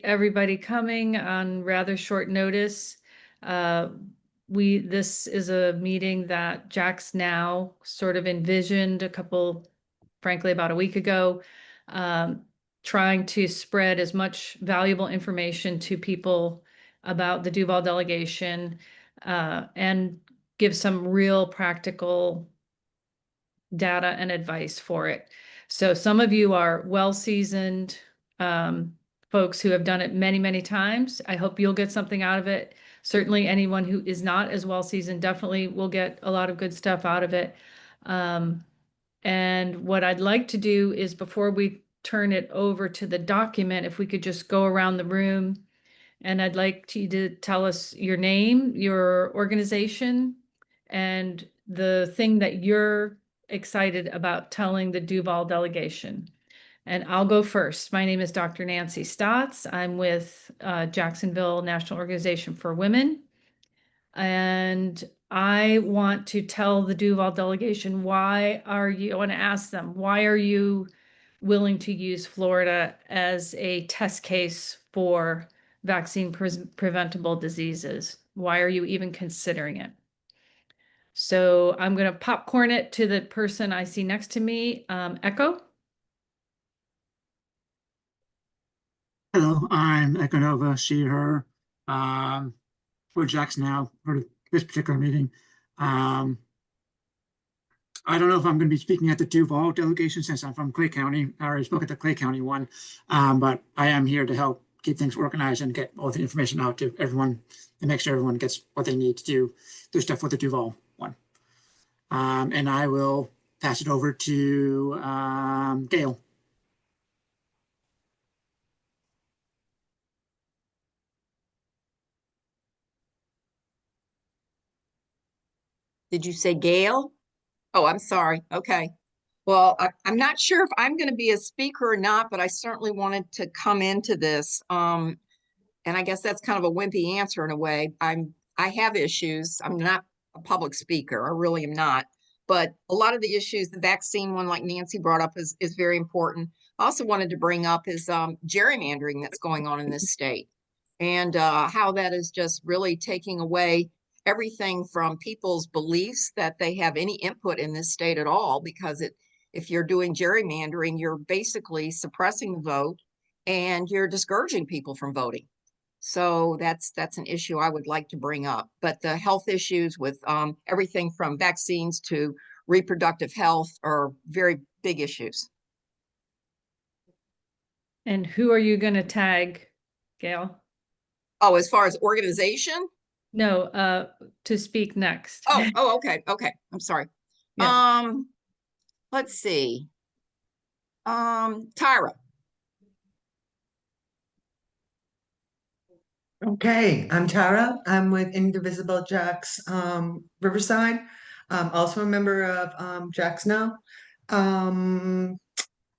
Everybody coming on rather short notice. This is a meeting that Jax NOW sort of envisioned frankly, about a week ago, trying to spread as much valuable information to people about the Duval delegation, and give some real practical data and advice for it. So some of you are well-seasoned folks who have done it many, many times. I hope you'll get something out of it. Certainly anyone who is not as well-seasoned definitely will get a lot of good stuff out of it. And what I'd like to do is, before we turn it over to the document, if we could just go around the room, and I'd like you to tell us your name, your organization, and the thing that you're excited about telling the Duval delegation. And I'll go first. My name is Dr. Nancy Stotts. I'm with Jacksonville National Organization for Women. And I want to tell the Duval delegation, I want to ask them, why are you willing to use Florida as a test case for vaccine preventable diseases? Why are you even considering it? So I'm going to popcorn it to the person I see next to me. Echo. Hello, I'm Echo Nova, she, her, for Jax NOW for this particular meeting. I don't know if I'm going to be speaking at the Duval delegation since I'm from Clay County. I already spoke at the Clay County one, but I am here to help keep things organized and get all the information out to everyone and make sure everyone gets what they need to do stuff with the Duval one. And I will pass it over to Gail. Did you say Gail? Oh, I'm sorry. Okay. Well, I'm not sure if I'm going to be a speaker or not, but I certainly wanted to come into this. And I guess that's kind of a wimpy answer in a way. I have issues. I'm not a public speaker. I really am not. But a lot of the issues, the vaccine one, like Nancy brought up, is very important. I also wanted to bring up is gerrymandering that's going on in this state, and how that is just really taking away everything from people's beliefs that they have any input in this state at all, because if you're doing gerrymandering, you're basically suppressing the vote and you're discouraging people from voting. So that's an issue I would like to bring up. But the health issues with everything from vaccines to reproductive health are very big issues. And who are you going to tag, Gail? Oh, as far as organization? No, to speak next. Oh, okay. I'm sorry. Yeah. Let's see. Tyra. Okay, I'm Tara. I'm with Indivisible Jax Riverside. I'm also a member of Jax NOW.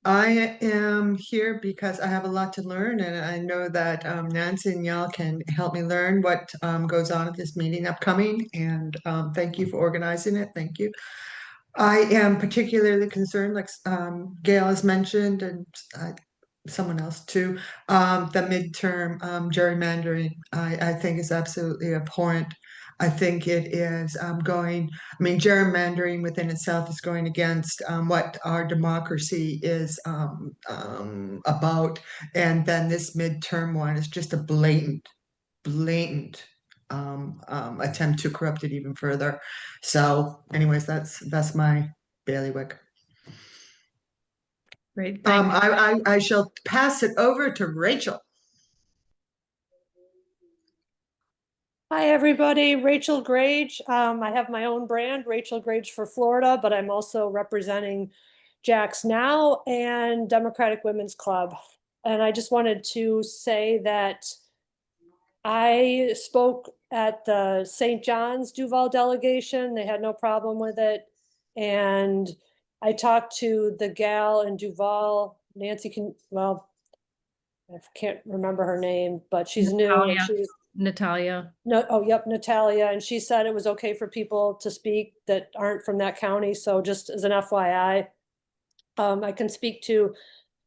I am here because I have a lot to learn, and I know that Nancy and y'all can help me learn what goes on at this meeting upcoming. And thank you for organizing it. Thank you. I am particularly concerned, like Gail has mentioned, and someone else too, the midterm gerrymandering, I think is absolutely abhorrent. I think it is gerrymandering within itself is going against what our democracy is about. And then this midterm one is just a blatant attempt to corrupt it even further. So anyways, that's my bailiwick. Great. I shall pass it over to Rachel. Hi, everybody. Rachel Grage. I have my own brand, Rachel Grage for Florida, but I'm also representing Jax NOW and Democratic Women's Club. And I just wanted to say that I spoke at the St. John's Duval delegation. They had no problem with it. And I talked to the gal in Duval, Nancy I can't remember her name, but she's Natalia. new. And Natalia. Natalia. And she said it was okay for people to speak that aren't from that county. So just as an FYI, I can speak to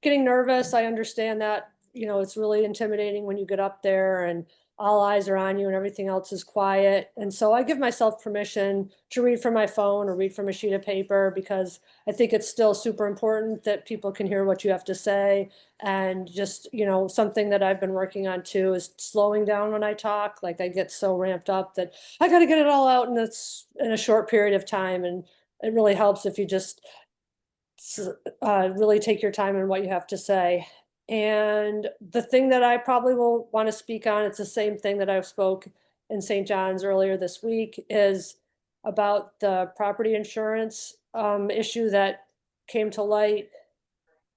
getting nervous. I understand that you know, it's really intimidating when you get up there and all eyes are on you and everything else is quiet. And so I give myself permission to read from my phone or read from a sheet of paper, because I think it's still super important that people can hear what you have to say. And just, you know, something that I've been working on too is slowing down when I talk. Like I get so ramped up that I got to get it all out, and it's in a short period of time. And it really helps if you just really take your time in what you have to say. And the thing that I probably will want to speak on, it's the same thing that I spoke in St. John's earlier this week, is about the property insurance issue that came to light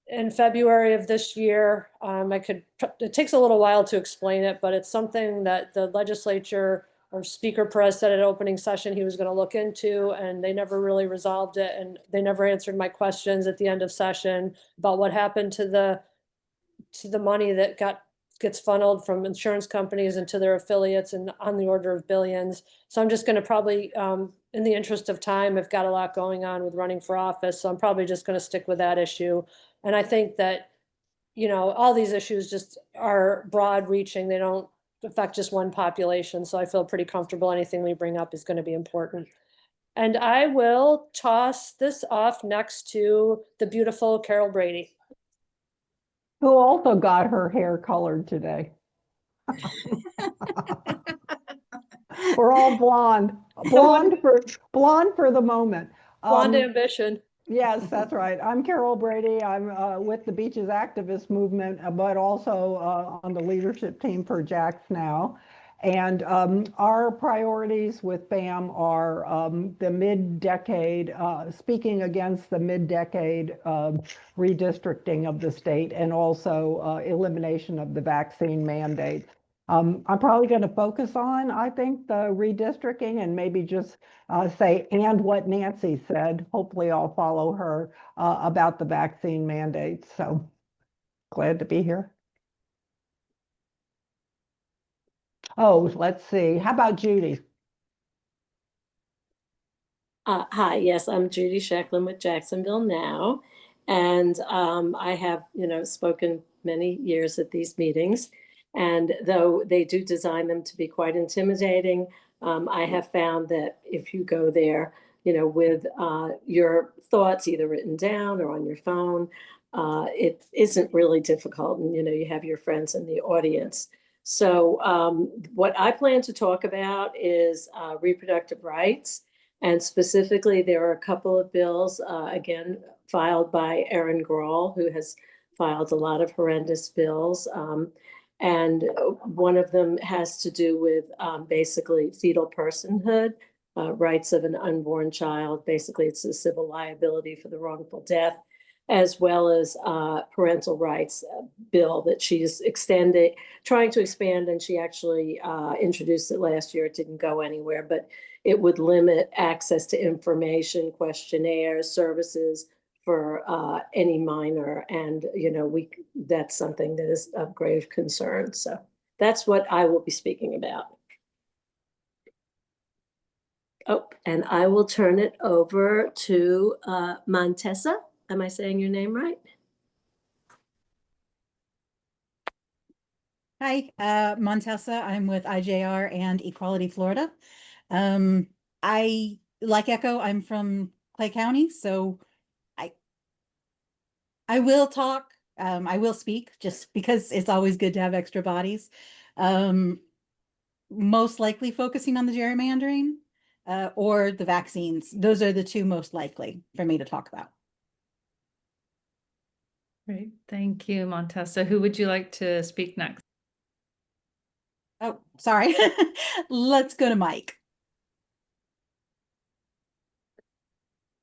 in February of this year. It takes a little while to explain it, but it's something that the legislature, or Speaker Perez said at opening session he was going to look into, and they never really resolved it. And they never answered my questions at the end of session about what happened to the money that gets funneled from insurance companies into their affiliates, and on the order of billions. So I'm just going to probably, in the interest of time, I've got a lot going on with running for office, so I'm probably just going to stick with that issue. And I think that, you know, all these issues just are broad reaching. They don't affect just one population. So I feel pretty comfortable anything we bring up is going to be important. And I will toss this off next to the beautiful Carol Brady. Who also got her hair colored today. We're all blonde. Blonde for the moment. Blonde ambition. Yes, that's right. I'm Carol Brady. I'm with the Beaches Activist Movement, but also on the leadership team for Jax NOW. And our priorities with BAM are the mid-decade, speaking against the mid-decade redistricting of the state, and also elimination of the vaccine mandate. I'm probably going to focus on, I think, the redistricting, and maybe just say, and what Nancy said. Hopefully I'll follow her about the vaccine mandates. So glad to be here. Oh, let's see. How about Judy? Hi, yes, I'm Judy Shecklin with Jacksonville Now. And I have, spoken many years at these meetings. And though they do design them to be quite intimidating, I have found that if you go there, with your thoughts either written down or on your phone, it isn't really difficult. And, you have your friends in the audience. So what I plan to talk about is reproductive rights. And specifically, there are a couple of bills, again, filed by Erin Grawl, who has filed a lot of horrendous bills. And one of them has to do with basically fetal personhood, rights of an unborn child. Basically, it's a civil liability for the wrongful death, as well as parental rights bill that she's trying to expand, and she actually introduced it last year. It didn't go anywhere, but it would limit access to information, questionnaires, services for any minor. And, that's something that is of grave concern. So that's what I will be speaking about. Oh, and I will turn it over to Montessa. Am I saying your name right? Hi, Montessa. I'm with IJR and Equality Florida. Like Echo, I'm from Clay County, so I will talk. I will speak, just because it's always good to have extra bodies. Most likely focusing on the gerrymandering or the vaccines. Those are the two most likely for me to talk about. Great. Thank you, Montessa. Who would you like to speak next? Oh, sorry. Let's go to Mike.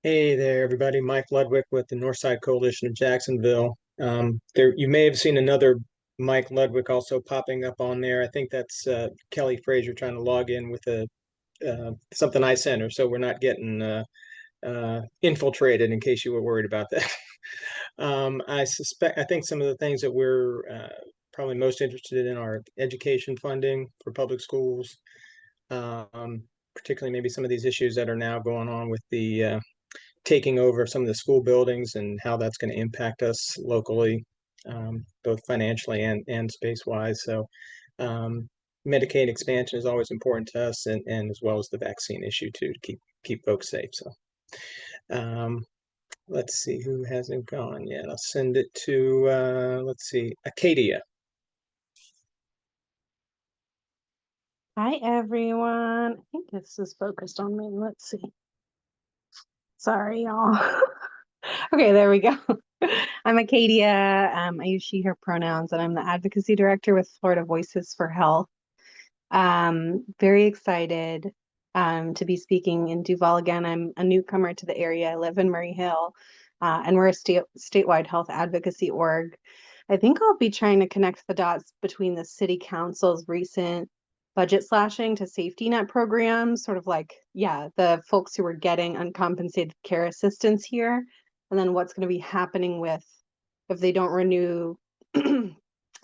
Hey there, everybody. Mike Ludwig with the Northside Coalition of Jacksonville. You may have seen another Mike Ludwig also popping up on there. I think that's Kelly Frazier trying to log in with something I sent her, so we're not getting infiltrated, in case you were worried about that. I think some of the things that we're probably most interested in are education funding for public schools, particularly maybe some of these issues that are now going on with the taking over some of the school buildings and how that's going to impact us locally. both financially and space-wise. So Medicaid expansion is always important to us, and as well as the vaccine issue too, to keep folks safe. So let's see who hasn't gone yet. I'll send it to let's see, Acadia. Hi, everyone. I think this is focused on me. Let's see. Sorry, y'all. Okay, there we go. I'm Acadia. I use she, her pronouns, and I'm the advocacy director with Florida Voices for Health. Very excited to be speaking in Duval again. I'm a newcomer to the area. I live in Murray Hill, and we're a statewide health advocacy org. I think I'll be trying to connect the dots between the city council's recent budget slashing to safety net programs, sort of like, yeah, the folks who were getting uncompensated care assistance here, and then what's going to be happening with if they don't renew the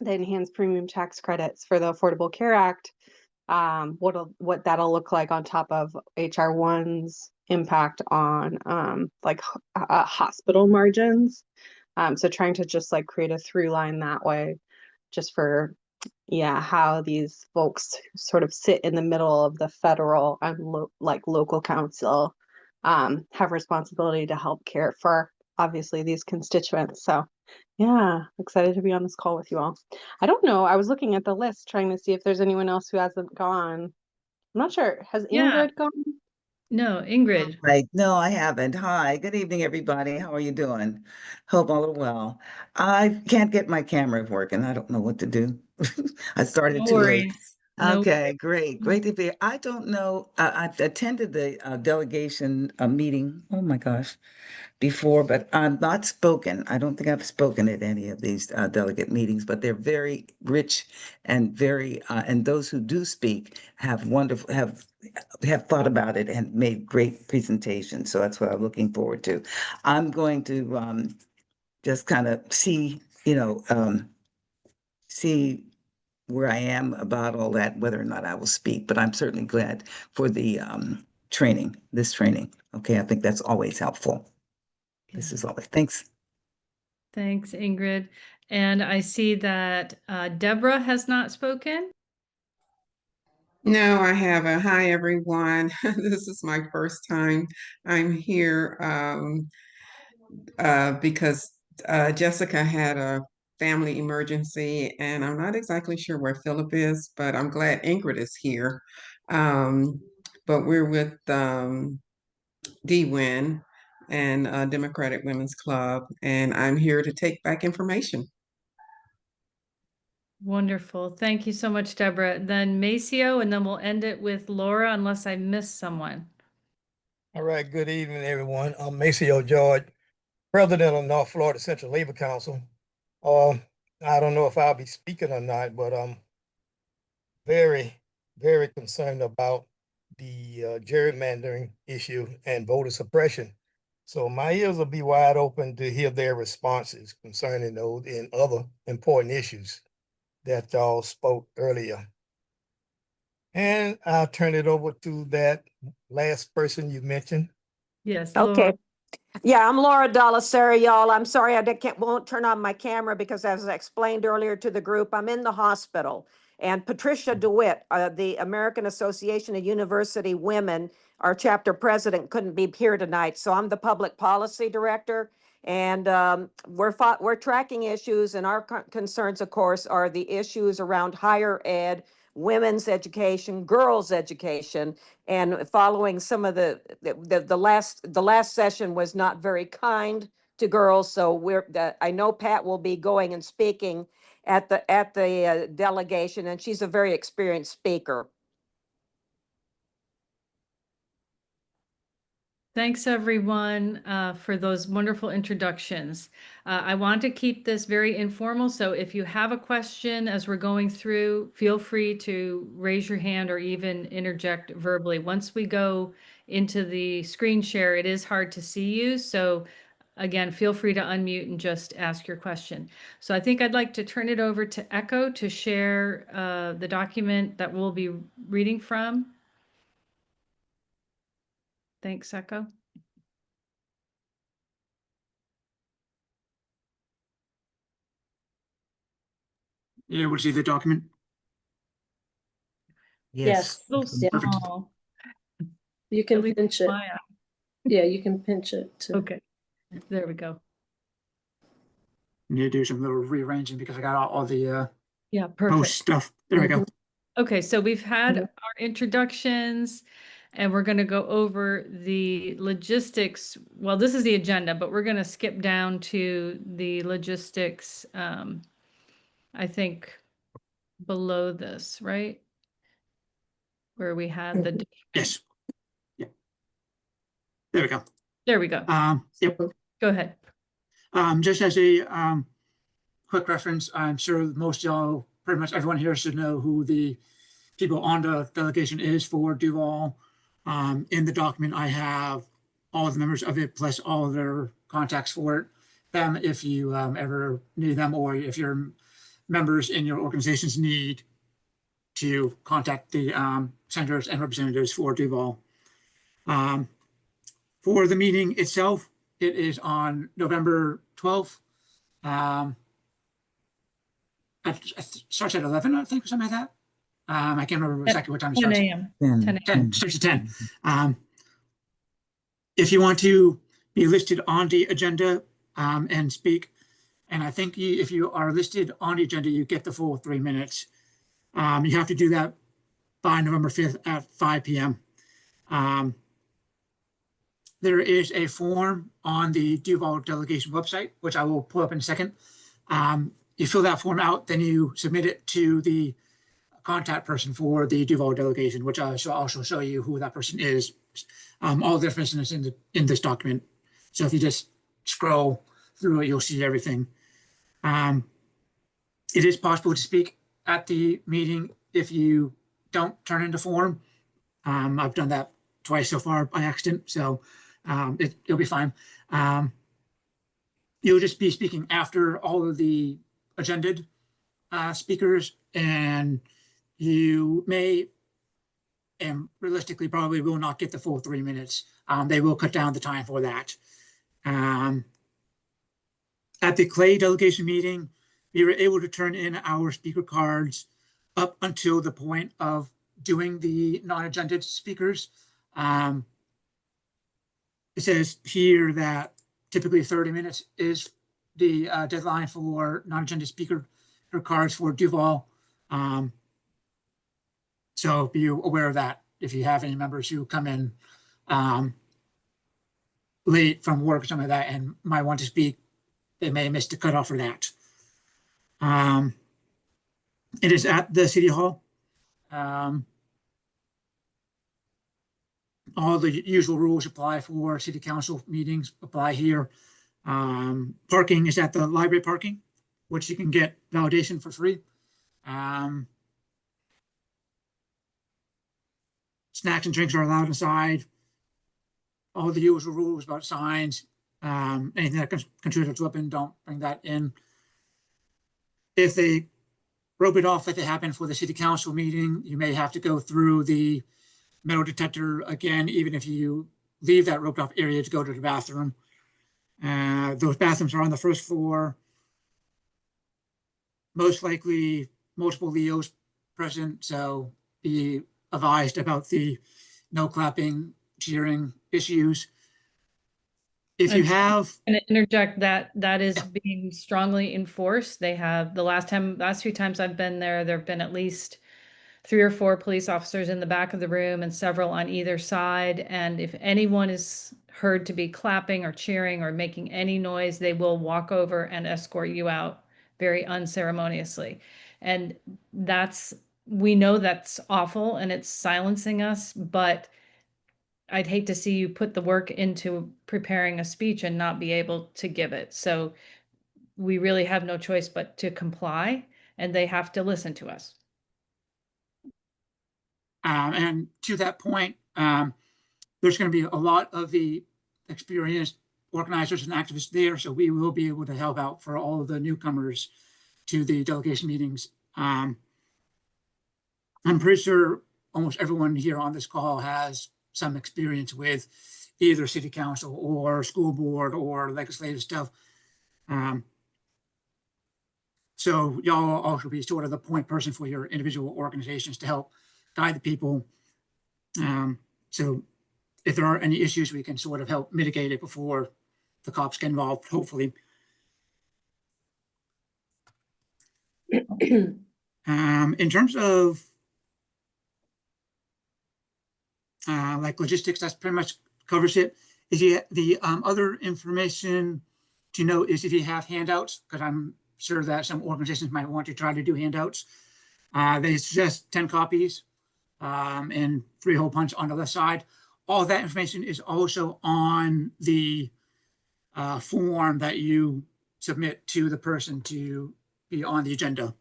enhanced premium tax credits for the Affordable Care Act, what that'll look like on top of HR 1's impact on hospital margins. So trying to just like create a through line that way, just for how these folks sort of sit in the middle of the federal and local council have responsibility to help care for obviously these constituents. So yeah, excited to be on this call with you all. I don't know, I was looking at the list trying to see if there's anyone else who hasn't gone. I'm not sure. Has Yeah. Ingrid gone? No, Ingrid. Right. No, I haven't. Hi, good evening, everybody. How are you doing? Hope all are well. I can't get my camera working. I don't know what to do. I started No too late. worries. No. Okay, great. Great to be here. I don't know. I attended the delegation meeting. Oh my gosh, before, but I'm not spoken. I don't think I've spoken at any of these delegate meetings, but they're very rich and very, and those who do speak have wonderful, have thought about it and made great presentations. So that's what I'm looking forward to. I'm going to just kind of see, see where I am about all that, whether or not I will speak, but I'm certainly glad for the this training. Okay, I think that's always helpful. This is always, thanks. Thanks, Ingrid. And I see that Deborah has not spoken. No, I haven't. Hi, everyone. This is my first time I'm here because Jessica had a family emergency, and I'm not exactly sure where Philip is, but I'm glad Ingrid is here. But we're with DWIN and Democratic Women's Club, and I'm here to take back information. Wonderful. Thank you so much, Deborah. Then Maceo, and then we'll end it with Laura, unless I missed someone. All right, good evening, everyone. I'm Maceo George, president of North Florida Central Labor Council. I don't know if I'll be speaking or not, but I'm very, very concerned about the gerrymandering issue and voter suppression. So my ears will be wide open to hear their responses concerning those and other important issues that y'all spoke earlier. And I'll turn it over to that last person you mentioned. Yes. Okay. Laura. Yeah, I'm Laura Dallasari, y'all. I'm sorry won't turn on my camera because as I explained earlier to the group, I'm in the hospital. And Patricia DeWitt, the American Association of University Women, our chapter president, couldn't be here tonight. So I'm the public policy director. And we're tracking issues, and our concerns, of course, are the issues around higher ed, women's education, girls' education, and following some of the last session was not very kind to girls. So I know Pat will be going and speaking at the delegation, and she's a very experienced speaker. Thanks, everyone, for those wonderful introductions. I want to keep this very informal, so if you have a question as we're going through, feel free to raise your hand or even interject verbally. Once we go into the screen share, it is hard to see you, so again, feel free to unmute and just ask your question. So I think I'd like to turn it over to Echo to share the document that we'll be reading from. Thanks, Echo. You able to see the document? Yes. Yeah. Perfect. Oh, You at can least pinch it. my eye. Yeah, you can pinch it too. Okay, there we go. Need to do some little rearranging because I got all the Yeah, post perfect. stuff. There we go. Okay, so we've had Mhm. our introductions and we're going to go over the logistics. Well, this is the agenda, but we're going to skip down to the logistics, I think below this, right? Where we had the, Yes. Yeah. There we go. there we go. Yep. Go ahead. Just as a quick reference, I'm sure most y'all, pretty much everyone here should know who the people on the delegation is for Duval. In the document, I have all the members of it plus all their contacts for it. Them, if you ever need them, or if your members in your organizations need to contact the senators and representatives for Duval. For the meeting itself, it is on November 12th. It starts at 11, I think, or something like that. I can't remember exactly what time it 10 starts. a.m. 10. 10 starts at 10. If you want to be listed on the agenda and speak, and I think if you are listed on the agenda, you get the full 3 minutes. You have to do that by November 5th at 5 p.m. There is a form on the Duval Delegation website, which I will pull up in a second. You fill that form out, then you submit it to the contact person for the Duval Delegation, which I shall also show you who that person is. All the information is in this document. So if you just scroll through it, you'll see everything. It is possible to speak at the meeting if you don't turn in the form. I've done that twice so far by accident, so it'll be fine. You'll just be speaking after all of the agended speakers, and you may and realistically probably will not get the full 3 minutes. They will cut down the time for that. At the Clay delegation meeting, we were able to turn in our speaker cards up until the point of doing the non-agended speakers. It says here that typically 30 minutes is the deadline for non-agended speaker cards for Duval. So be aware of that if you have any members who come in late from work or something like that and might want to speak, they may miss the cutoff for that. It is at the City Hall. All the usual rules apply for City Council meetings apply here. Parking is at the library parking, which you can get validation for free. Snacks and drinks are allowed inside. All the usual rules about signs. Anything that contributes to weapon, don't bring that in. If they rope it off like they happen for the City Council meeting, you may have to go through the metal detector again, even if you leave that roped off area to go to the bathroom. Those bathrooms are on the first floor. Most likely multiple Leos present, so be advised about the no clapping, cheering issues. If you have, I'm going to interject that is being strongly enforced. They have last few times I've been there have been at least 3 or 4 police officers in the back of the room and several on either side. And if anyone is heard to be clapping or cheering or making any noise, they will walk over and escort you out very unceremoniously. And we know that's awful and it's silencing us, but I'd hate to see you put the work into preparing a speech and not be able to give it. So we really have no choice but to comply, and they have to listen to us. and to that point, there's going to be a lot of the experienced organizers and activists there, so we will be able to help out for all of the newcomers to the delegation meetings. I'm pretty sure almost everyone here on this call has some experience with either city council or school board or legislative stuff. So y'all also be sort of the point person for your individual organizations to help guide the people. So if there are any issues, we can sort of help mitigate it before the cops get involved, hopefully. In terms of like logistics, that's pretty much covers it. If you the other information to note is if you have handouts, because I'm sure that some organizations might want to try to do handouts. They suggest 10 copies and 3-hole punch on the left side. All that information is also on the form that you submit to the person to be on the agenda.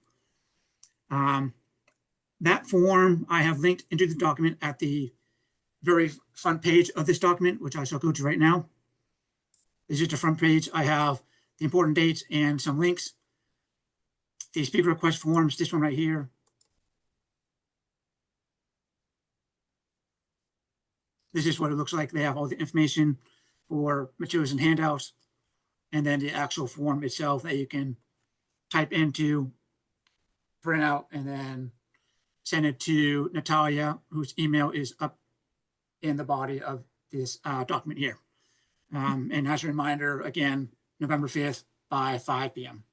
That form I have linked into the document at the very front page of this document, which I shall go to right now. This is the front page. I have the important dates and some links. The speaker request forms, this one right here. This is what it looks like. They have all the information for materials and handouts, and then the actual form itself that you can type into, print out, and then send it to Natalia, whose email is up in the body of this document here. And as a reminder, again, November 5th by 5 p.m.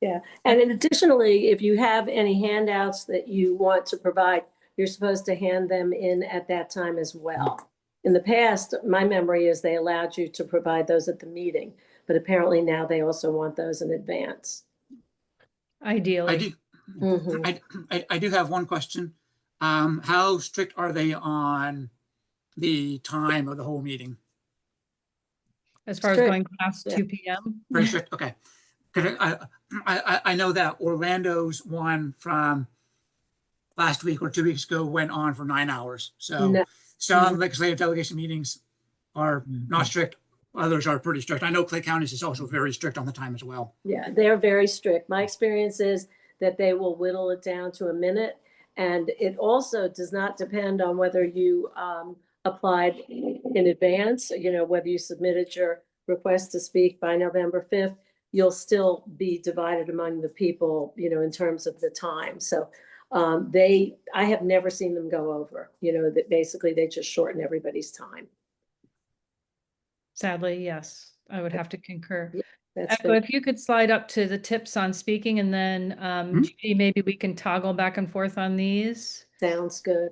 Yeah, and additionally, if you have any handouts that you want to provide, you're supposed to hand them in at that time as well. In the past, my memory is they allowed you to provide those at the meeting, but apparently now they also want those in advance. Ideally. I do have one question. How strict are they on the time of the whole meeting? As far as going past 2 p.m.? Very strict, okay. Because I know that Orlando's one from last week or 2 weeks ago went on for 9 hours. So some legislative delegation meetings are not strict. Others are pretty strict. I know Clay County is also very strict on the time as well. Yeah, they're very strict. My experience is that they will whittle it down to a minute. And it also does not depend on whether you applied in advance, you know, whether you submitted your request to speak by November 5th, you'll still be divided among the people, you know, in terms of the time. So I have never seen them go over, you know, that basically they just shorten everybody's time. Sadly, yes, I would have to concur. Yeah, Echo, if you could slide up to the tips on speaking, and then Judy, maybe we can toggle back and forth on these. Sounds good.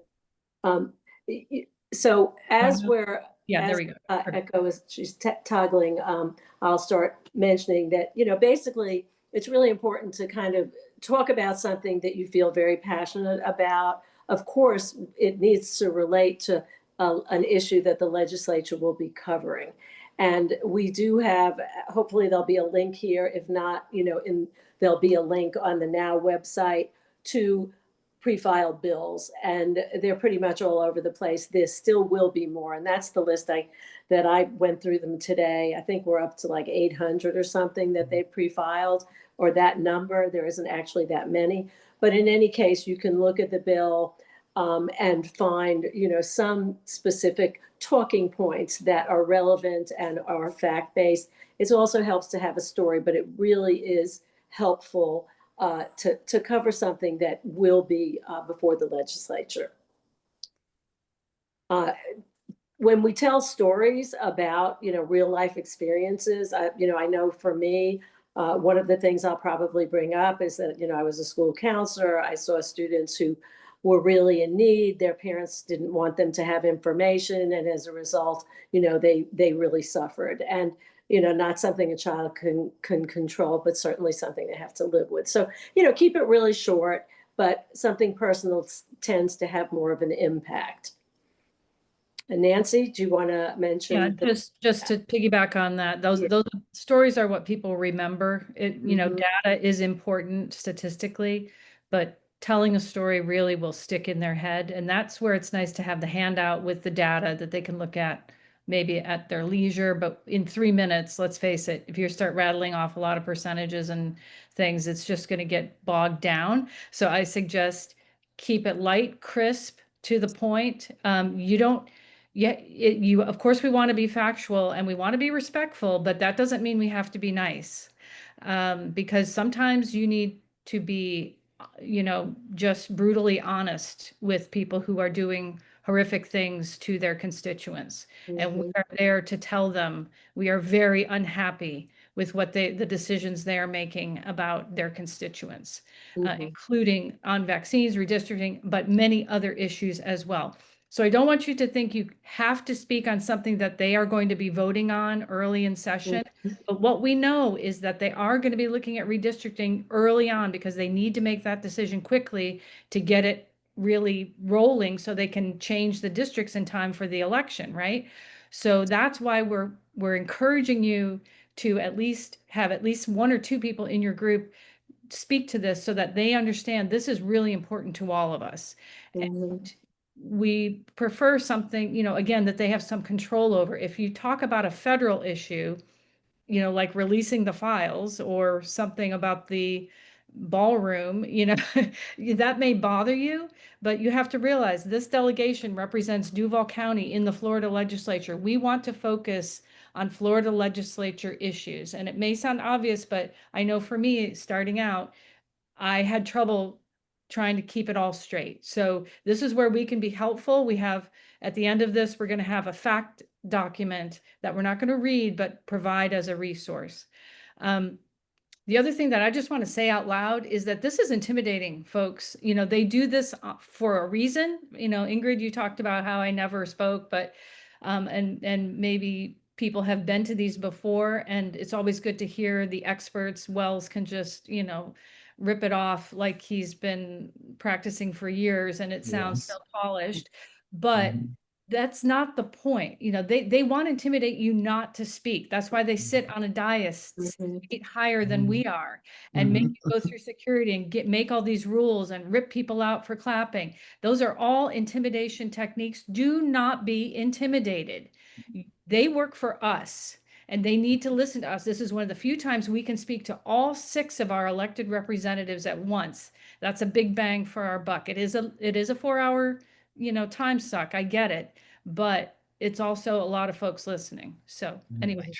So as we're, there we go. Echo is she's toggling, I'll start mentioning that, you know, basically it's really important to kind of talk about something that you feel very passionate about. Of course, it needs to relate to an issue that the legislature will be covering. And we do have, hopefully there'll be a link here. If not, you know, there'll be a link on the NOW website to pre-filed bills, and they're pretty much all over the place. There still will be more, and that's the list that I went through them today. I think we're up to like 800 or something that they pre-filed, or that number. There isn't actually that many, but in any case, you can look at the bill and find, you know, some specific talking points that are relevant and are fact-based. It also helps to have a story, but it really is helpful to cover something that will be before the legislature. When we tell stories about, you know, real life experiences, you know, I know for me, one of the things I'll probably bring up is that, you know, I was a school counselor. I saw students who were really in need. Their parents didn't want them to have information. And as a result, you know, they really suffered. And, you know, not something a child can control, but certainly something they have to live with. So, you know, keep it really short, but something personal tends to have more of an impact. And Nancy, do you want to mention? Yeah, just to piggyback on that, those stories are what people remember. You know, data is important statistically, but telling a story really will stick in their head. And that's where it's nice to have the handout with the data that they can look at maybe at their leisure. But in 3 minutes, let's face it, if you start rattling off a lot of percentages and things, it's just going to get bogged down. So I suggest keep it light, crisp, to the point. Of course, we want to be factual and we want to be respectful, but that doesn't mean we have to be nice. because sometimes you need to be, just brutally honest with people who are doing horrific things to their constituents. And we are there to tell them we are very unhappy with the decisions they are making about their constituents, including on vaccines, redistricting, but many other issues as well. So I don't want you to think you have to speak on something that they are going to be voting on early in session. But what we know is that they are going to be looking at redistricting early on because they need to make that decision quickly to get it really rolling so they can change the districts in time for the election, right? So that's why we're encouraging you to at least have at least one or two people in your group speak to this so that they understand this is really important to all of us. And we prefer something, again, that they have some control over. If you talk about a federal issue, like releasing the files or something about the ballroom, that may bother you, but you have to realize this delegation represents Duval County in the Florida legislature. We want to focus on Florida legislature issues. And it may sound obvious, but I know for me, starting out, I had trouble trying to keep it all straight. So this is where we can be helpful. We have, at the end of this, we're going to have a fact document that we're not going to read, but provide as a resource. The other thing that I just want to say out loud is that this is intimidating, folks. They do this for a reason. Ingrid, you talked about how I never spoke, but and maybe people have been to these before, and it's always good to hear the experts. Wells can just, rip it off like he's been practicing for years, and it sounds so polished. But that's not the point. They want to intimidate you not to speak. That's why they sit on a dais 6 feet higher than we are and make you go through security and make all these rules and rip people out for clapping. Those are all intimidation techniques. Do not be intimidated. They work for us and they need to listen to us. This is one of the few times we can speak to all 6 of our elected representatives at once. That's a big bang for our buck. It is a 4-hour time suck. I get it, but it's also a lot of folks listening. So anyway.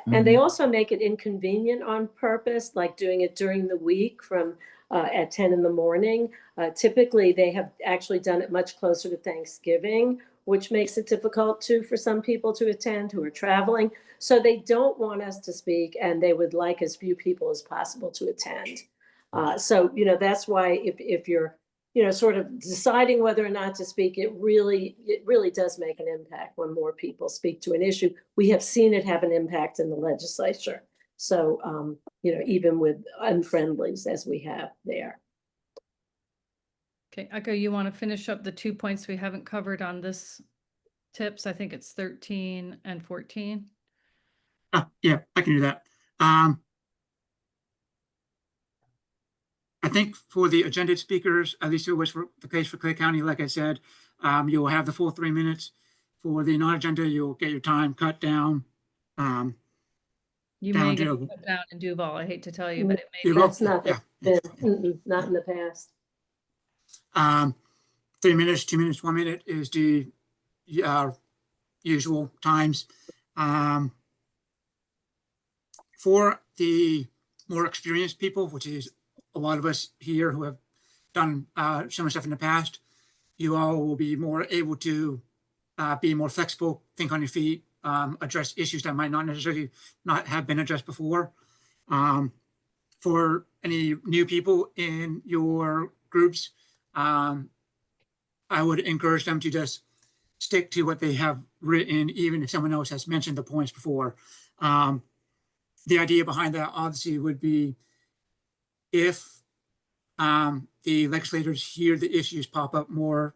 And they also make it inconvenient on purpose, like doing it during the week from at 10 in the morning. Typically, they have actually done it much closer to Thanksgiving, which makes it difficult too for some people to attend who are traveling. So they don't want us to speak, and they would like as few people as possible to attend. So, that's why if you're sort of deciding whether or not to speak, it really does make an impact when more people speak to an issue. We have seen it have an impact in the legislature. So, even with unfriendlies as we have there. Okay, Echo, you want to finish up the 2 points we haven't covered on this tips? I think it's 13 and 14. Yeah, I can do that. I think for the agended speakers, at least it was for the case for Clay County, like I said, you will have the full 3 minutes. For the non-agenda, you'll get your time cut down. You may get cut down in Duval. I hate to tell you, but it may. That's not not in the past. 3 minutes, 2 minutes, 1 minute is the usual times. For the more experienced people, which is a lot of us here who have done similar stuff in the past, you all will be more able to be more flexible, think on your feet, address issues that might not necessarily not have been addressed before. For any new people in your groups, I would encourage them to just stick to what they have written, even if someone else has mentioned the points before. The idea behind that obviously would be if the legislators hear the issues pop up more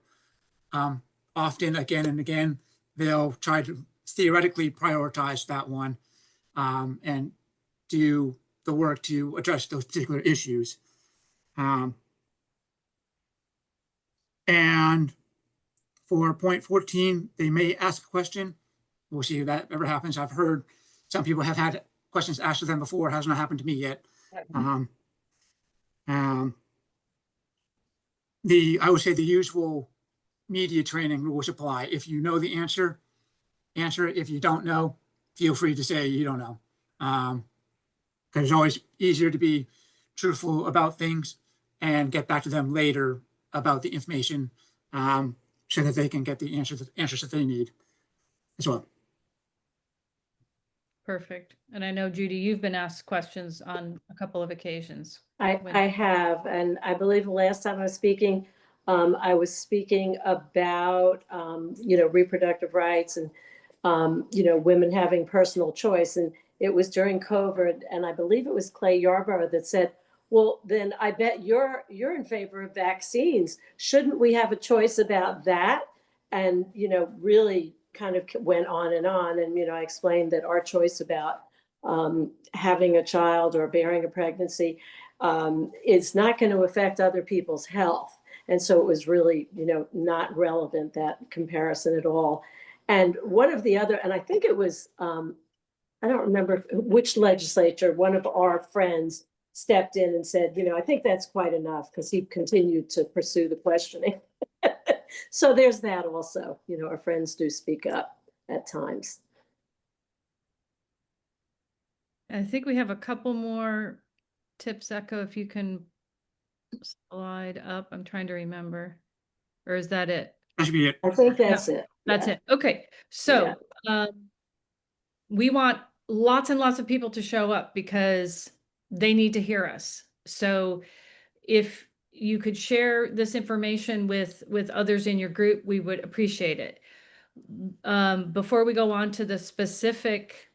often, again and again, they'll try to theoretically prioritize that one and do the work to address those particular issues. And for point 14, they may ask a question. We'll see if that ever happens. I've heard some people have had questions asked of them before. It has not happened to me yet. I would say the usual media training rules apply. If you know the answer it. If you don't know, feel free to say you don't know. Because it's always easier to be truthful about things and get back to them later about the information, so that they can get the answers that they need as well. Perfect. And I know, Judy, you've been asked questions on a couple of occasions. I have, and I believe the last time I was speaking about, reproductive rights and, women having personal choice. And it was during COVID, and I believe it was Clay Yarborough that said, well, then I bet you're in favor of vaccines. Shouldn't we have a choice about that? And, really kind of went on. And, I explained that our choice about having a child or bearing a pregnancy is not going to affect other people's health. And so it was really, not relevant, that comparison at all. And one of the other, and I think it was, I don't remember which legislature, one of our friends stepped in and said, I think that's quite enough, because he continued to pursue the questioning. So there's that also, our friends do speak up at times. I think we have a couple more tips, Echo, if you can slide up. I'm trying to remember. Or is that it? That should be it. I think that's it. That's Yeah. it. Okay. So we want lots and lots of people to show up because they need to hear us. So if you could share this information with others in your group, we would appreciate it. Before we go on to the specific,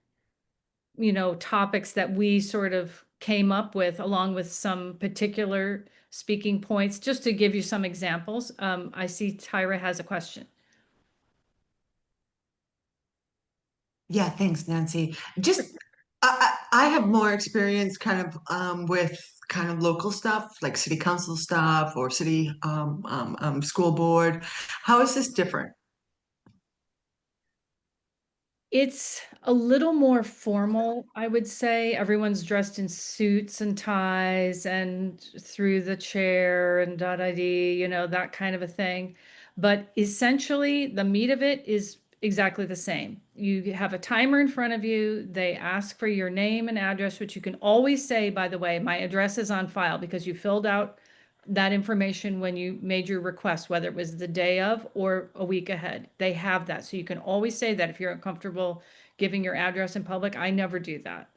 topics that we sort of came up with, along with some particular speaking points, just to give you some examples. I see Tyra has a question. Yeah, thanks, Nancy. Just, I have more experience kind of with kind of local stuff, like city council stuff or city school board. How is this different? It's a little more formal, I would say. Everyone's dressed in suits and ties and through the chair and da-da-dee, that kind of a thing. But essentially, the meat of it is exactly the same. You have a timer in front of you. They ask for your name and address, which you can always say, by the way, my address is on file, because you filled out that information when you made your request, whether it was the day of or a week ahead. They have that. So you can always say that if you're uncomfortable giving your address in public. I never do that.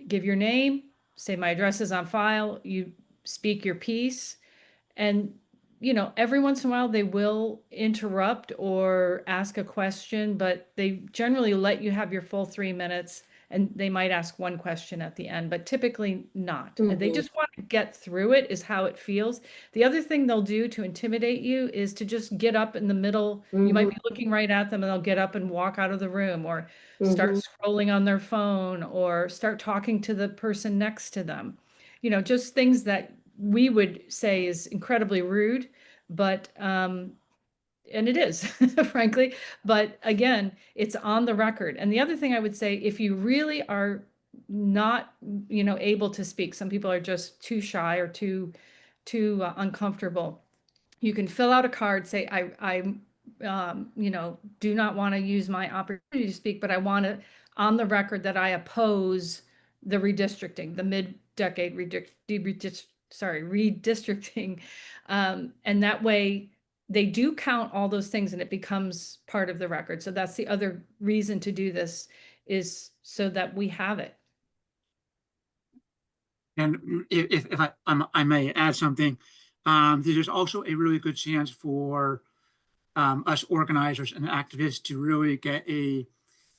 Give your name, say my address is on file, you speak your piece. And, every once in a while they will interrupt or ask a question, but they generally let you have your full 3 minutes, and they might ask one question at the end, but typically not. And they just want to get through it, is how it feels. The other thing they'll do to intimidate you is to just get up in the middle. You might be looking right at them, and they'll get up and walk out of the room, or start scrolling on their phone, or start talking to the person next to them. Just things that we would say is incredibly rude, but and it is, frankly, but again, it's on the record. And the other thing I would say, if you really are not, able to speak, some people are just too shy or too uncomfortable, you can fill out a card, say, I do not want to use my opportunity to speak, but I want to, on the record, that I oppose the redistricting, the mid-decade redistricting. And that way they do count all those things, and it becomes part of the record. So that's the other reason to do this, is so that we have it. And if I may add something, there's also a really good chance for us organizers and activists to really get a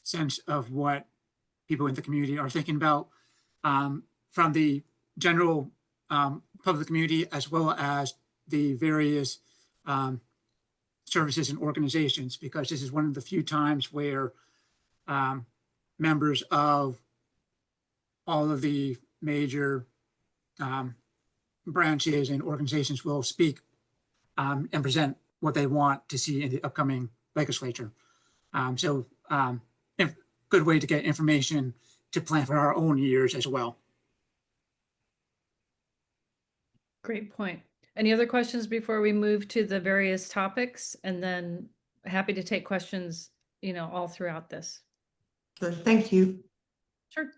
sense of what people in the community are thinking about, from the general public community, as well as the various services and organizations, because this is one of the few times where members of all of the major branches and organizations will speak and present what they want to see in the upcoming legislature. So good way to get information to plan for our own years as well. Great point. Any other questions before we move to the various topics? And then happy to take questions, all throughout this. Good, thank you. Sure.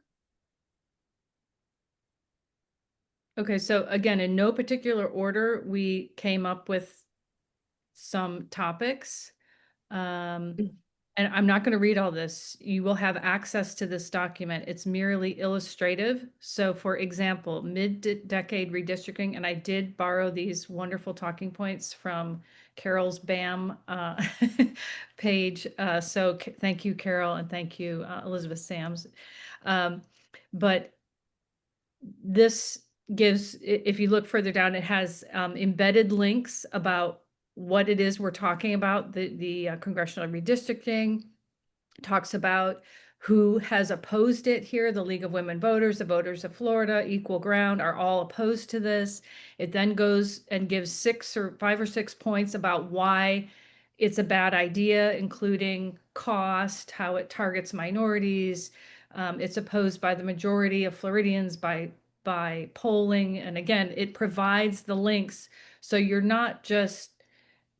Okay, so again, in no particular order, we came up with some topics. And I'm not going to read all this. You will have access to this document. It's merely illustrative. So for example, mid-decade redistricting, and I did borrow these wonderful talking points from Carol's BAM page. So thank you, Carol, and thank you, Elizabeth Sams. But this gives, if you look further down, it has embedded links about what it is we're talking about, the congressional redistricting, talks about who has opposed it here. The League of Women Voters, the Voters of Florida, Equal Ground are all opposed to this. It then goes and gives 5 or 6 points about why it's a bad idea, including cost, how it targets minorities. It's opposed by the majority of Floridians by polling. And again, it provides the links. So you're not just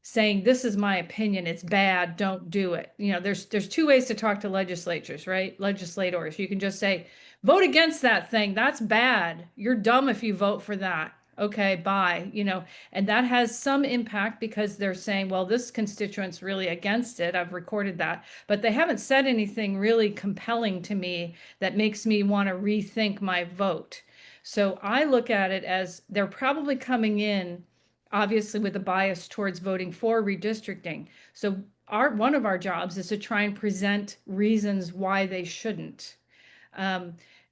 saying, this is my opinion, it's bad, don't do it. You know, there's 2 ways to talk to legislators, right? Legislators. You can just say, vote against that thing, that's bad. You're dumb if you vote for that. Okay, bye. You know, and that has some impact because they're saying, well, this constituent's really against it. I've recorded that, but they haven't said anything really compelling to me that makes me want to rethink my vote. So I look at it as they're probably coming in obviously with a bias towards voting for redistricting. So one of our jobs is to try and present reasons why they shouldn't.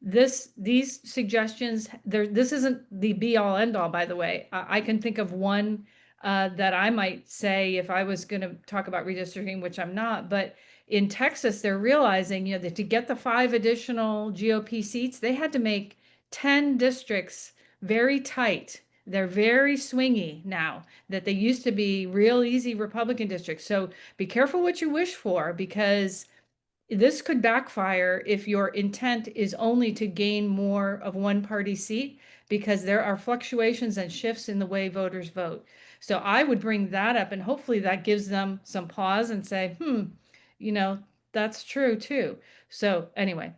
These suggestions, this isn't the be all end all, by the way. I can think of one that I might say if I was going to talk about redistricting, which I'm not, but in Texas, they're realizing, you know, that to get the 5 additional GOP seats, they had to make 10 districts very tight. They're very swingy now, that they used to be real easy Republican districts. So be careful what you wish for, because this could backfire if your intent is only to gain more of one party seat, because there are fluctuations and shifts in the way voters vote. So I would bring that up, and hopefully that gives them some pause and say, you know, that's true too. So anyway,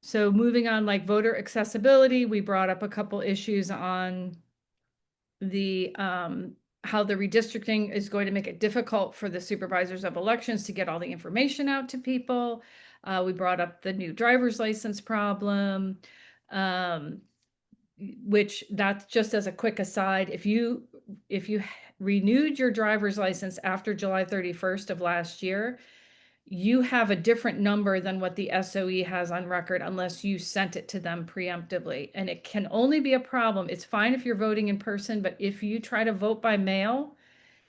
so moving on, like voter accessibility, we brought up a couple issues on the how the redistricting is going to make it difficult for the supervisors of elections to get all the information out to people. We brought up the new driver's license problem, which that's just as a quick aside. If you renewed your driver's license after July 31st of last year, you have a different number than what the SOE has on record unless you sent it to them preemptively. And it can only be a problem. It's fine if you're voting in person, but if you try to vote by mail,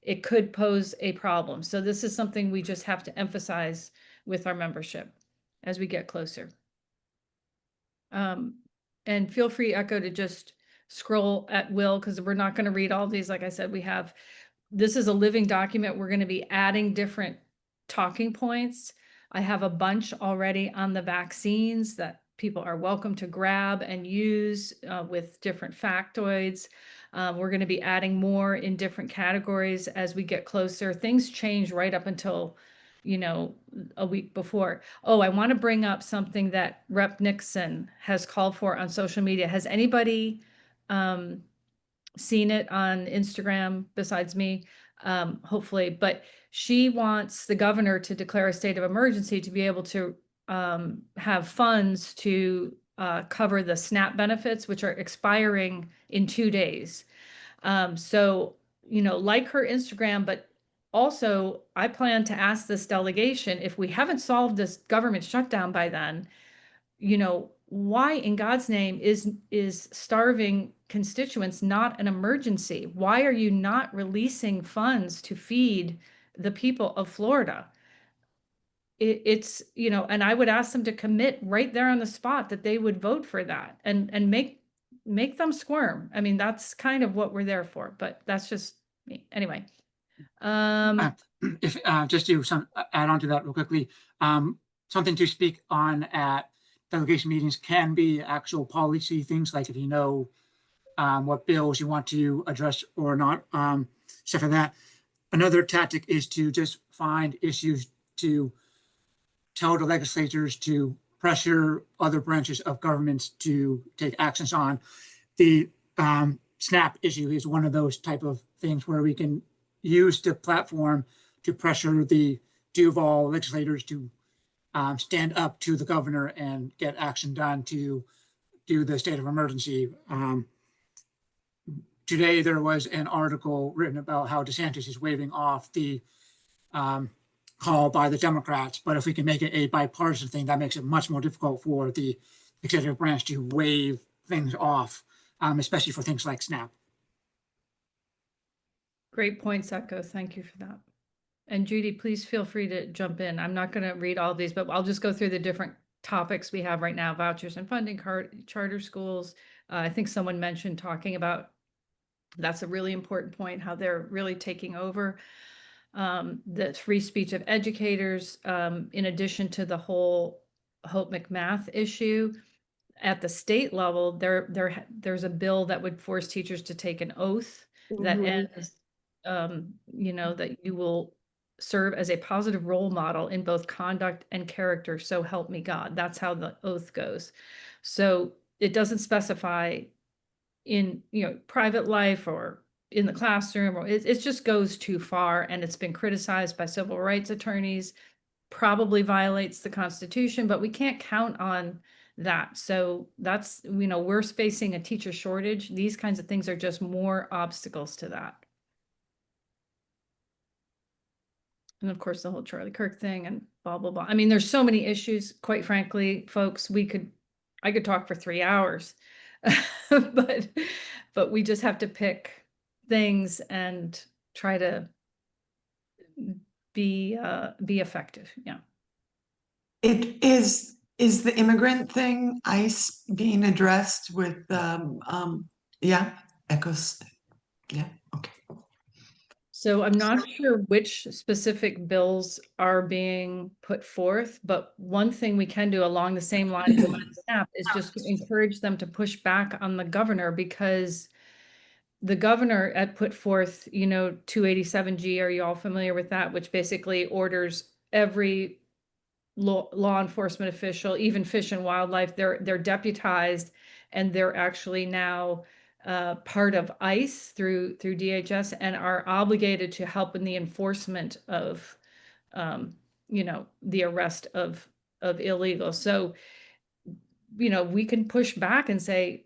it could pose a problem. So this is something we just have to emphasize with our membership as we get closer. And feel free, Echo, to just scroll at will, because we're not going to read all these. Like I said, this is a living document. We're going to be adding different talking points. I have a bunch already on the vaccines that people are welcome to grab and use with different factoids. We're going to be adding more in different categories as we get closer. Things change right up until, you know, a week before. Oh, I want to bring up something that Rep. Nixon has called for on social media. Has anybody seen it on Instagram besides me? Hopefully, but she wants the governor to declare a state of emergency to be able to have funds to cover the SNAP benefits, which are expiring in 2 days. So, you know, like her Instagram, but also I plan to ask this delegation, if we haven't solved this government shutdown by then, you know, why in God's name is starving constituents not an emergency? Why are you not releasing funds to feed the people of Florida? It's, you know, and I would ask them to commit right there on the spot that they would vote for that and make them squirm. I mean, that's kind of what we're there for, but that's just me. Anyway. If just to add on to that real quickly, something to speak on at delegation meetings can be actual policy things, like if you know what bills you want to address or not. Except for that, another tactic is to just find issues to tell the legislators to pressure other branches of governments to take actions on. The SNAP issue is one of those type of things where we can use the platform to pressure the Duval legislators to stand up to the governor and get action done to do the state of emergency. Today, there was an article written about how DeSantis is waving off the call by the Democrats. But if we can make it a bipartisan thing, that makes it much more difficult for the executive branch to wave things off, especially for things like SNAP. Great points, Echo. Thank you for that. And Judy, please feel free to jump in. I'm not going to read all of these, but I'll just go through the different topics we have right now: vouchers and funding, charter schools. I think someone mentioned talking about, that's a really important point, how they're really taking over the free speech of educators, in addition to the whole Hope McMath issue. At the state level, there's a bill that would force teachers to take an oath that ends, that you will serve as a positive role model in both conduct and character. So help me God. That's how the oath goes. So it doesn't specify in, private life or in the classroom, or it just goes too far. And it's been criticized by civil rights attorneys, probably violates the Constitution, but we can't count on that. So that's, we're facing a teacher shortage. These kinds of things are just more obstacles to that. And of course, the whole Charlie Kirk thing and blah, blah, blah. I mean, there's so many issues, quite frankly, folks, I could talk for 3 hours, but we just have to pick things and try to be effective. Yeah. It is the immigrant thing, ICE being addressed with, Echoes, yeah, okay. So I'm not sure which specific bills are being put forth, but one thing we can do along the same lines of SNAP is just to encourage them to push back on the governor, because the governor had put forth, 287G. Are you all familiar with that? Which basically orders every law enforcement official, even Fish and Wildlife, they're deputized, and they're actually now part of ICE through DHS, and are obligated to help in the enforcement of, the arrest of illegals. So, we can push back and say,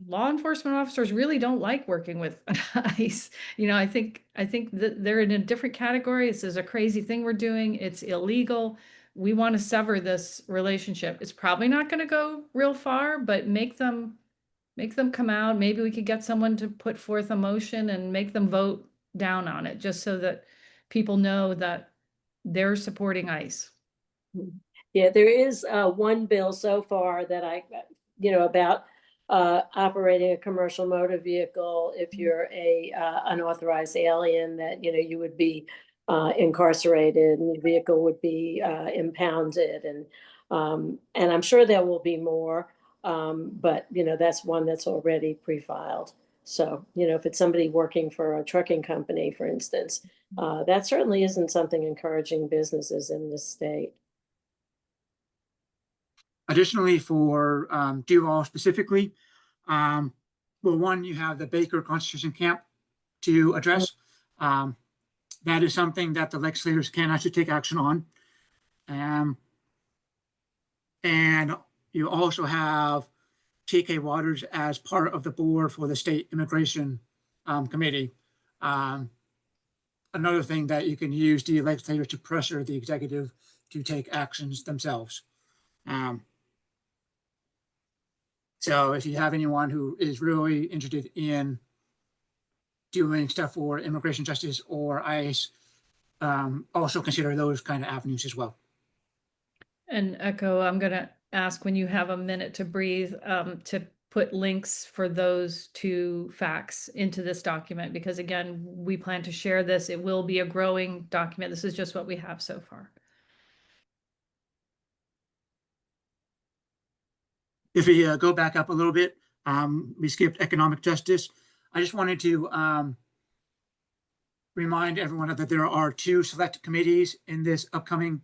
law enforcement officers really don't like working with ICE. I think that they're in a different category. This is a crazy thing we're doing. It's illegal. We want to sever this relationship. It's probably not going to go real far, but make them come out. Maybe we could get someone to put forth a motion and make them vote down on it, just so that people know that they're supporting ICE. Yeah, there is one bill so far that about operating a commercial motor vehicle if you're a unauthorized alien, that you would be incarcerated and the vehicle would be impounded, and I'm sure there will be more, but that's one that's already pre-filed. So if it's somebody working for a trucking company, for instance, that certainly isn't something encouraging businesses in this state. Additionally, for Duval specifically, well, one, you have the Baker concentration camp to address. That is something that the legislators can actually take action on. And you also have T.K. Waters as part of the board for the State Immigration Committee. Another thing that you can use the legislators to pressure the executive to take actions themselves. So if you have anyone who is really interested in doing stuff for immigration justice or ICE, also consider those kind of avenues as well. And Echo, I'm going to ask, when you have a minute to breathe, to put links for those two facts into this document, because again, we plan to share this. It will be a growing document. This is just what we have so far. If we go back up a little bit, we skipped economic justice. I just wanted to remind everyone that there are two select committees in this upcoming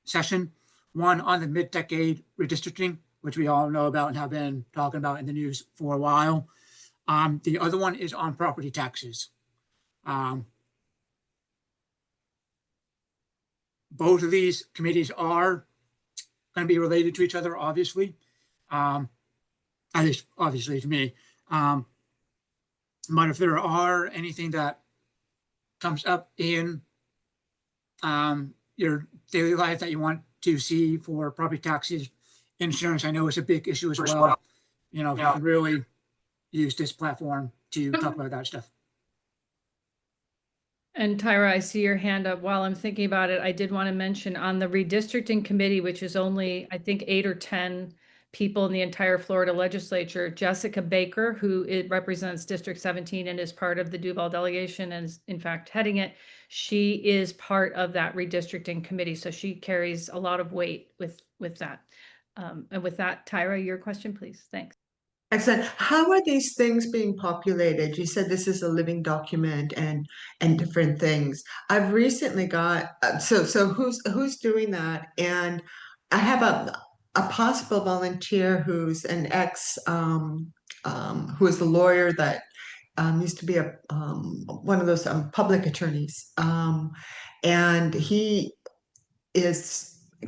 session. one on the mid-decade redistricting, which we all know about and have been talking about in the news for a while. The other one is on property taxes. Both of these committees are going to be related to each other, obviously, at least obviously to me. But if there are anything that comes up in your daily life that you want to see for property taxes, insurance, I know is a big issue as well. You know, you can really use this platform to talk about that stuff. And Tyra, I see your hand up. While I'm thinking about it, I did want to mention on the redistricting committee, which is only, I think, 8 or 10 people in the entire Florida legislature, Jessica Baker, who represents District 17 and is part of the Duval delegation and is in fact heading it, she is part of that redistricting committee. So she carries a lot of weight with that. And with that, Tyra, your question, please. Thanks. Excellent. How are these things being populated? You said this is a living document and different things. I've recently got so who's doing that? And I have a possible volunteer who's an ex who is the lawyer that used to be a one of those public attorneys, and he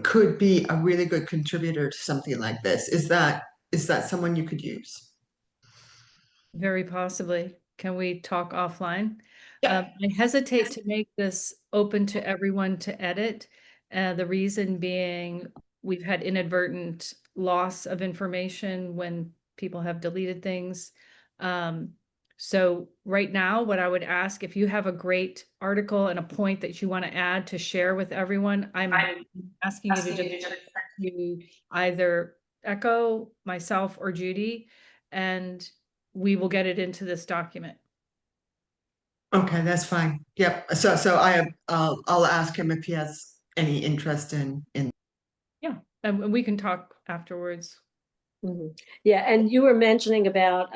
could be a really good contributor to something like this. Is that someone you could use? Very possibly. Can we talk offline? Yeah. I hesitate to make this open to everyone to edit. The reason being we've had inadvertent loss of information when people have deleted things. So right now, what I would ask, if you have a great article and a point that you want to add to share with everyone, I'm asking you to just to either echo myself or Judy, and we will get it into this document. Okay, that's fine. Yep. So I'll ask him if he has any interest in. Yeah, and we can talk afterwards. Yeah, and you were mentioning about,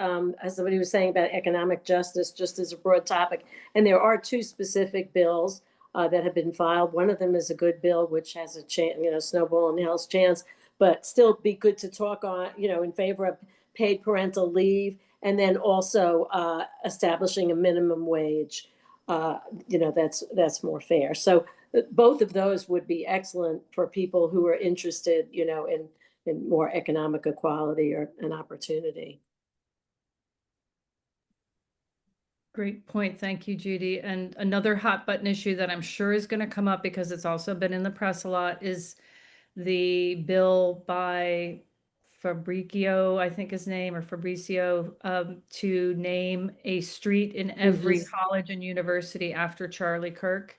as somebody was saying about economic justice, just as a broad topic, and there are 2 specific bills that have been filed. One of them is a good bill, which has a chance, snowball in hell's chance, but still be good to talk on, in favor of paid parental leave, and then also establishing a minimum wage, that's more fair. So both of those would be excellent for people who are interested, in more economic equality or an opportunity. Great point. Thank you, Judy. And another hot button issue that I'm sure is going to come up because it's also been in the press a lot is the bill by Fabricio, I think his name, or Fabricio, to name a street in every college and university after Charlie Kirk.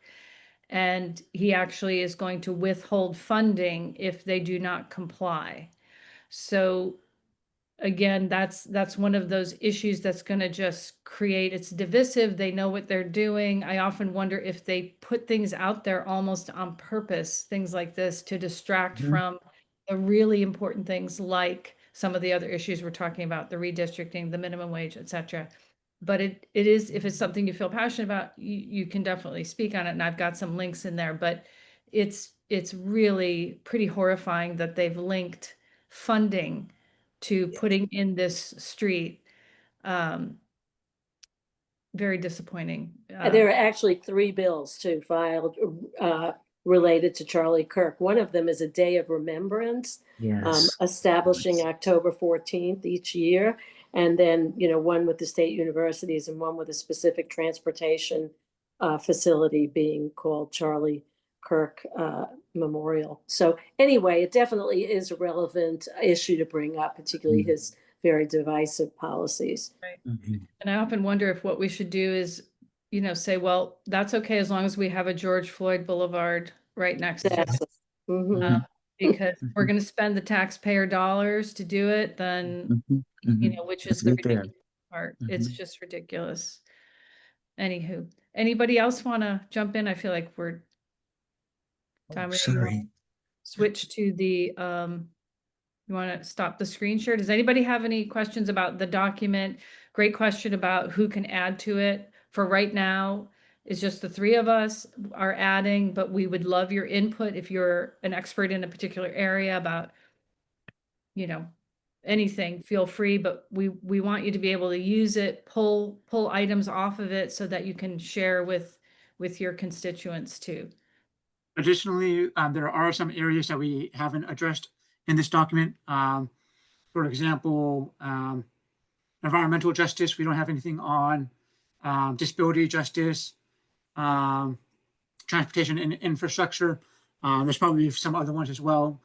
And he actually is going to withhold funding if they do not comply. So again, that's one of those issues that's going to just create, it's divisive. They know what they're doing. I often wonder if they put things out there almost on purpose, things like this, to distract from the really important things like some of the other issues we're talking about, the redistricting, the minimum wage, etc. But it is, if it's something you feel passionate about, you can definitely speak on it. And I've got some links in there, but it's really pretty horrifying that they've linked funding to putting in this street. Very disappointing. There are actually 3 bills too filed related to Charlie Kirk. One of them is a day of remembrance, establishing October 14th each year. And then, one with the state universities and one with a specific transportation facility being called Charlie Kirk Memorial. So anyway, it definitely is a relevant issue to bring up, particularly his very divisive policies. Right. And I often wonder if what we should do is, say, well, that's okay as long as we have a George Floyd Boulevard right next to it. Because if we're going to spend the taxpayer dollars to do it, then, which is the ridiculous part. It's just ridiculous. Anywho, anybody else want to jump in? I feel like we're time. Switch to the, you want to stop the screen share? Does anybody have any questions about the document? Great question about who can add to it. For right now, is just the three of us are adding, but we would love your input if you're an expert in a particular area about, you know, anything, feel free, but we want you to be able to use it, pull items off of it so that you can share with your constituents too. Additionally, there are some areas that we haven't addressed in this document. For example, environmental justice, we don't have anything on. Disability justice, transportation and infrastructure. There's probably some other ones as well.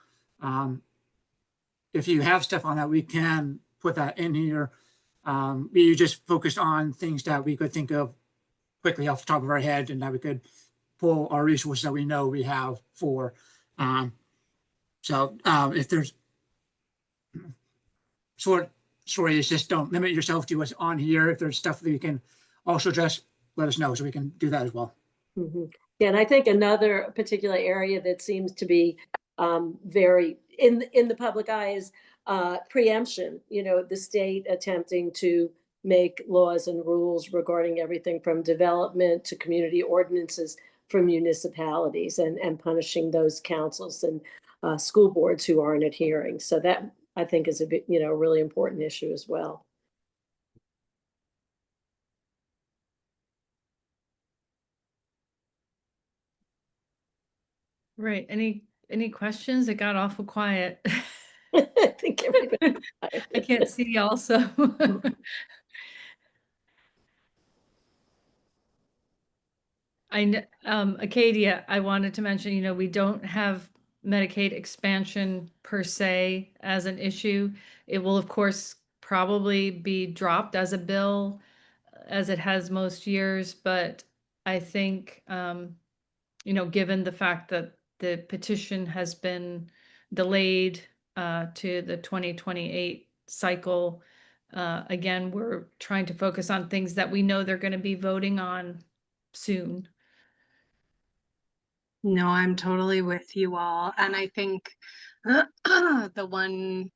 If you have stuff on that, we can put that in here. We just focused on things that we could think of quickly off the top of our head and that we could pull our resources that we know we have for. If there's story is just don't limit yourself to what's on here. If there's stuff that you can also just let us know so we can do that as well. Mm-hmm. Yeah, and I think another particular area that seems to be very in the public eye is preemption. You know, the state attempting to make laws and rules regarding everything from development to community ordinances for municipalities and punishing those councils and school boards who aren't adhering. So that I think is a bit, you know, a really important issue as well. Right. Any questions? It got awful quiet. I think everybody. I can't see also. Acadia, I wanted to mention, you know, we don't have Medicaid expansion per se as an issue. It will, of course, probably be dropped as a bill as it has most years, but I think, you know, given the fact that the petition has been delayed to the 2028 cycle, again, we're trying to focus on things that we know they're going to be voting on soon. No, I'm totally with you all. And I think the one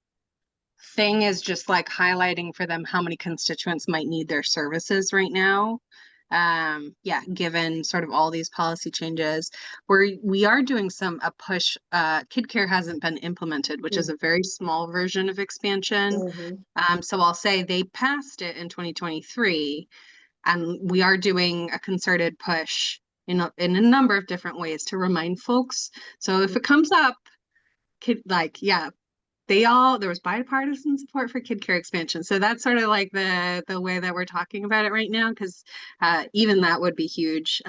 thing is just like highlighting for them how many constituents might need their services right now. Yeah, given sort of all these policy changes, we are doing a push. Kid Care hasn't been implemented, which is a very small version of expansion. So I'll say they passed it in 2023, and we are doing a concerted push in a number of different ways to remind folks. So if it comes up, there was bipartisan support for Kid Care expansion. So that's sort of like the way that we're talking about it right now, because even that would be huge,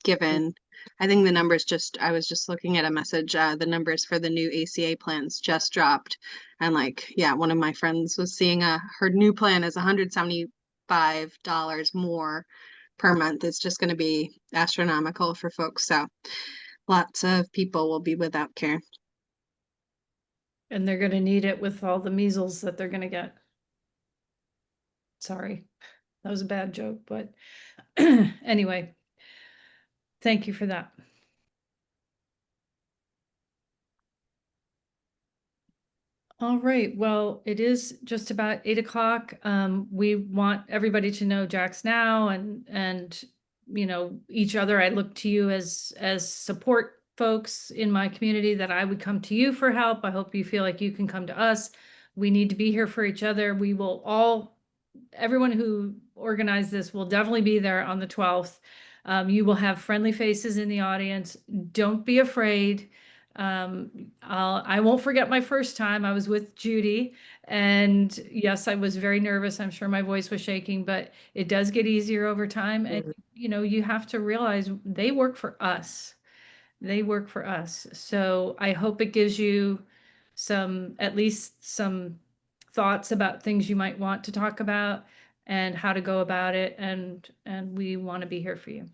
given I think the numbers I was just looking at a message, the numbers for the new ACA plans just dropped. And one of my friends was seeing her new plan is $175 more per month. It's just going to be astronomical for folks. So lots of people will be without care. And they're going to need it with all the measles that they're going to get. Sorry, that was a bad joke, but anyway, thank you for that. All right, well, it is just about 8 o'clock. We want everybody to know Jax Now and you know, each other. I look to you as support folks in my community, that I would come to you for help. I hope you feel like you can come to us. We need to be here for each other. We will everyone who organized this will definitely be there on the 12th. You will have friendly faces in the audience. Don't be afraid. I won't forget my first time. I was with Judy, and yes, I was very nervous. I'm sure my voice was shaking, but it does get easier over time. And you know, you have to realize they work for us. They work for us. So I hope it gives you at least some thoughts about things you might want to talk about and how to go about it. And we want to be here for you.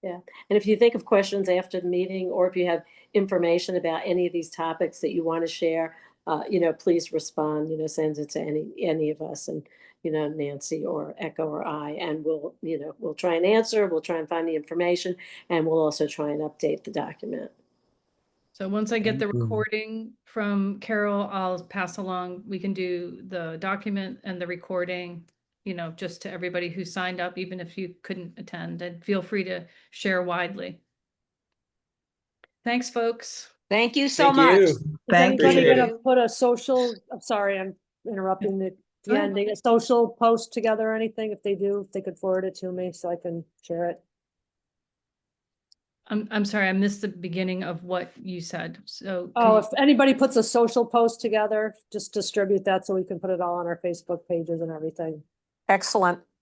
Yeah. And if you think of questions after the meeting, or if you have information about any of these topics that you want to share, you know, please respond, you know, send it to any of us, and, you know, Nancy or Echo or I, and we'll try and answer, we'll try and find the information, and we'll also try and update the document. So once I get the recording from Carol, I'll pass along. We can do the document and the recording just to everybody who signed up, even if you couldn't attend, and feel free to share widely. Thanks, folks. Thank you so Thank much. you. Is Thank anybody Appreciate gonna it. put a social, I'm sorry, I'm interrupting the Go ahead. ending, a social post together or anything? If they do, if they could forward it to me so I can share it. I'm sorry, I missed the beginning of what you said. So Oh, if anybody puts a social post together, just distribute that so we can put it all on our Facebook pages and everything. Excellent.